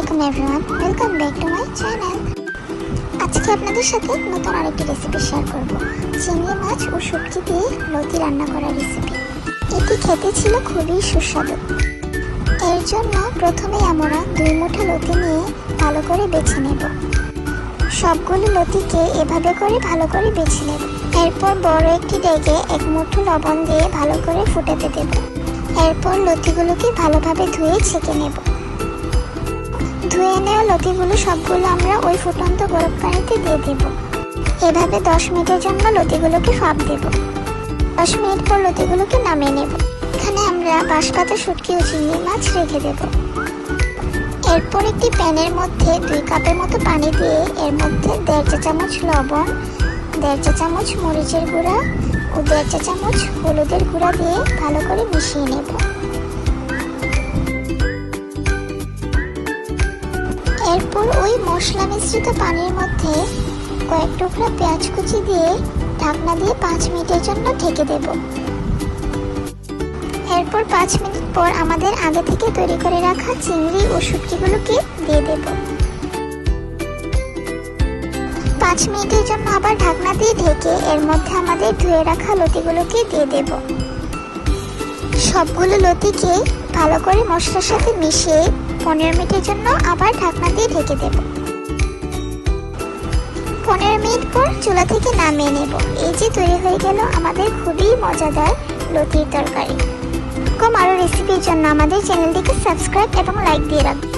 Welcome everyone, welcome back to my channel. আজকে আপনাদের সাথে নতুন আরেকটি রেসিপি শেয়ার করব, চিংড়ি মাছ ও শুটকি দিয়ে লতি রান্না করার রেসিপি। এটি খেতে ছিল খুবই সুস্বাদু। এর জন্য প্রথমে আমরা 2 মুঠো লতি নিয়ে ভালো করে বেছে নেব। সবগুলো লতিকে এভাবে করে ভালো করে বেছে নেব। এরপর বড় একটি ডেগে 1 মুঠো লবণ দিয়ে ভালো করে ফুটাতে দেব। এরপর লতিগুলোকে ভালোভাবে ধুয়ে ছেঁকে নেব। ধুয়ে নেওয়া লতিগুলো সবগুলো আমরা ওই ফুটন্ত গরম পানিতে দিয়ে দেব। এভাবে 10 মিনিটের জন্য লতিগুলোকে ভাপ দেব। 10 মিনিট পর লতিগুলোকে নামিয়ে নেব। এখানে আমরা বাঁশপাতা, শুটকি ও চিংড়ি মাছ রেখে দেব। এরপর একটি প্যানের মধ্যে 2 কাপের মতো পানি দিয়ে এর মধ্যে 1.5 চা চামচ লবণ, 1.5 চা চামচ মরিচের গুঁড়া ও 1.5 চা চামচ হলুদের গুঁড়া দিয়ে ভালো করে মিশিয়ে নেব। এরপর ওই মশলা মিশ্রিত পানির মধ্যে কয়েক টুকরা পেঁয়াজ কুচি দিয়ে ঢাকনা দিয়ে 5 মিনিটের জন্য ঢেকে দেব। এরপর 5 মিনিট পর আমাদের আগে থেকে তৈরি করে রাখা চিংড়ি ও শুটকিগুলোকে দিয়ে দেব। 5 মিনিটের জন্য আবার ঢাকনা দিয়ে ঢেকে এর মধ্যে আমাদের ধুয়ে রাখা লতিগুলোকে দিয়ে দেব। সবগুলো লতিকে ভালো করে মশলার সাথে মিশিয়ে 15 মিনিটের জন্য আবার ঢাকনা দিয়ে ঢেকে দেব। 15 মিনিট পর চুলা থেকে নামিয়ে নেব। এই যে তৈরি হয়ে গেল আমাদের খুবই মজাদার লতির তরকারি। এরকম আরও রেসিপির জন্য আমাদের চ্যানেলটিকে সাবস্ক্রাইব এবং লাইক দিয়ে রাখবেন।